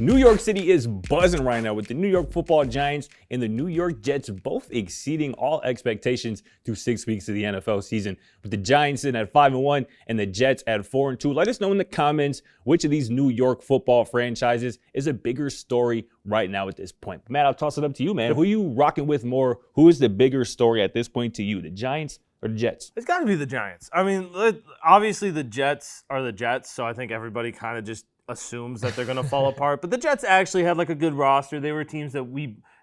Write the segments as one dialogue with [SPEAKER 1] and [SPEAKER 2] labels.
[SPEAKER 1] New York City is buzzing right now with the New York Football Giants and the New York Jets both exceeding all expectations through 6 weeks of the NFL season. With the Giants sitting at 5-1 and the Jets at 4-2. Let us know in the comments which of these New York football franchises is a bigger story right now at this point. Matt, I'll toss it up to you, man. Who are you rocking with more? Who is the bigger story at this point to you, the Giants or the Jets?
[SPEAKER 2] It's got to be the Giants. I mean, obviously the Jets are the Jets, so I think everybody kind of just assumes that they're going to fall apart. But the Jets actually had like a good roster. They were teams that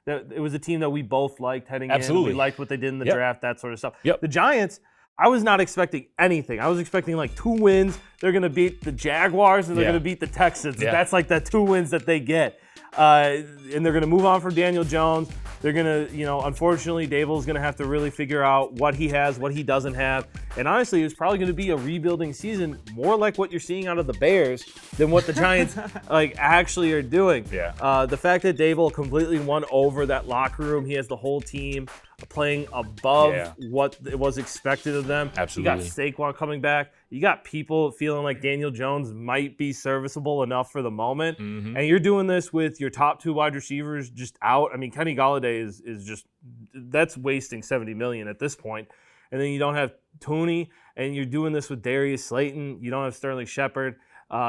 [SPEAKER 2] it was a team that we both liked heading in. We liked what they did in the draft, that sort of stuff. The Giants, I was not expecting anything. I was expecting like 2 wins. They're going to beat the Jaguars and they're going to beat the Texans. That's like the 2 wins that they get. And they're going to move on from Daniel Jones. They're going to, unfortunately, Daboll is going to have to really figure out what he has, what he doesn't have. And honestly, it's probably going to be a rebuilding season, more like what you're seeing out of the Bears than what the Giants actually are doing. The fact that Daboll completely won over that locker room, he has the whole team playing above what was expected of them.
[SPEAKER 1] Absolutely.
[SPEAKER 2] You got Saquon coming back. You got people feeling like Daniel Jones might be serviceable enough for the moment. And you're doing this with your top 2 wide receivers just out. I mean, Kenny Golladay is just, that's wasting $70 million at this point. And then you don't have Tooney, and you're doing this with Darius Slayton. You don't have Sterling Shepard.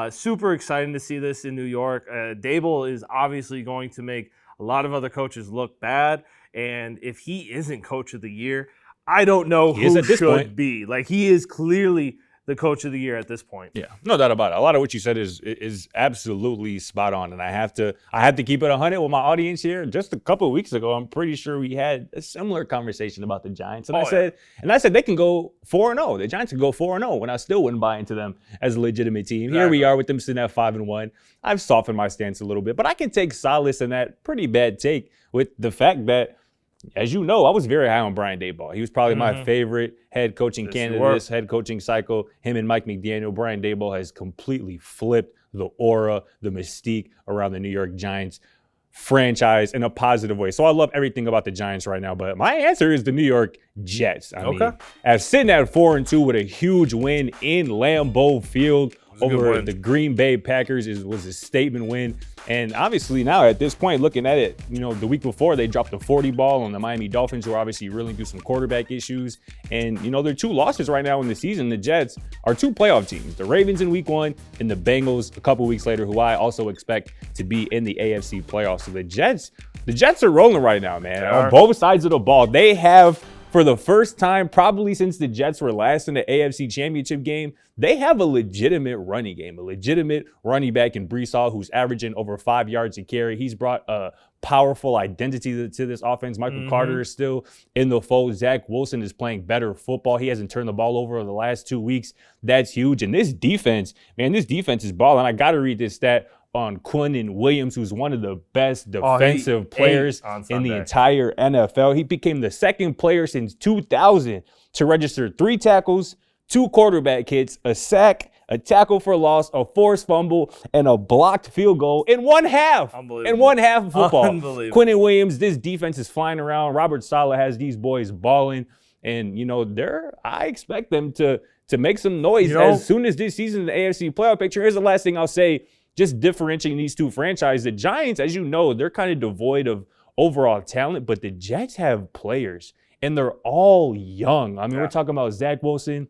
[SPEAKER 2] Super exciting to see this in New York. Daboll is obviously going to make a lot of other coaches look bad. And if he isn't coach of the year, I don't know who should be. Like, he is clearly the coach of the year at this point.
[SPEAKER 1] Yeah, no doubt about it. A lot of what you said is absolutely spot on, and I have to keep it 100 with my audience here. Just a couple of weeks ago, I'm pretty sure we had a similar conversation about the Giants, and I said they can go 4-0. The Giants can go 4-0, when I still wouldn't buy into them as a legitimate team. Here we are with them sitting at 5-1. I've softened my stance a little bit, but I can take solace in that pretty bad take with the fact that, as you know, I was very high on Brian Daboll. He was probably my favorite head coaching candidate this head coaching cycle. Him and Mike McDaniel. Brian Daboll has completely flipped the aura, the mystique around the New York Giants franchise in a positive way. So I love everything about the Giants right now. But my answer is the New York Jets. I mean, as sitting at 4-2 with a huge win in Lambeau Field over the Green Bay Packers was a statement win. And obviously now at this point, looking at it, the week before they dropped the 40 ball on the Miami Dolphins, who are obviously reeling through some quarterback issues. And, their 2 losses right now in the season, the Jets, are 2 playoff teams. The Ravens in week 1 and the Bengals a couple weeks later, who I also expect to be in the AFC playoffs. So the Jets are rolling right now, man. On both sides of the ball. They have, for the first time, probably since the Jets were last in the AFC Championship game, they have a legitimate running game, a legitimate running back in Breece Hall, who's averaging over 5 yards a carry. He's brought a powerful identity to this offense. Michael Carter is still in the fold. Zach Wilson is playing better football. He hasn't turned the ball over the last 2 weeks. That's huge. And this defense is balling. I got to read this stat on Quinnen Williams, who's one of the best defensive players in the entire NFL. He became the second player since 2000 to register 3 tackles, 2 quarterback hits, a sack, a tackle for loss, a forced fumble, and a blocked field goal in one half.
[SPEAKER 2] Unbelievable.
[SPEAKER 1] In one half of football.
[SPEAKER 2] Unbelievable.
[SPEAKER 1] Quinnen Williams, this defense is flying around. Robert Saleh has these boys balling. And, I expect them to make some noise as soon as this season in the AFC playoff picture. Here's the last thing I'll say. Just differentiating these 2 franchises. The Giants, as you know, they're kind of devoid of overall talent, but the Jets have players, and they're all young. I mean, we're talking about Zach Wilson,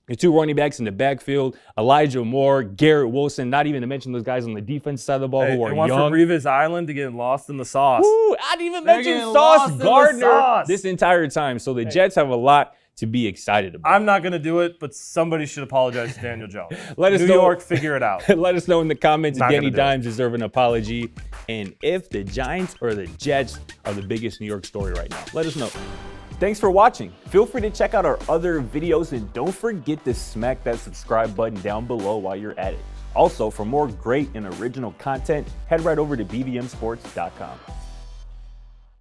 [SPEAKER 1] the 2 running backs in the backfield, Elijah Moore, Garrett Wilson, not even to mention those guys on the defense side of the ball who are young.
[SPEAKER 2] From Revis Island to getting lost in the sauce.
[SPEAKER 1] Ooh, I didn't even mention Sauce Gardner this entire time. So the Jets have a lot to be excited about.
[SPEAKER 2] I'm not going to do it, but somebody should apologize to Daniel Jones. New
[SPEAKER 1] know,
[SPEAKER 2] York, figure it out.
[SPEAKER 1] Let us know in the comments if Danny Dimes deserve an apology and if the Giants or the Jets are the biggest New York story right now. Let us know. Thanks for watching. Feel free to check out our other videos and don't forget to smack that subscribe button down below while you're at it. Also, for more great and original content, head right over to bvmsports.com.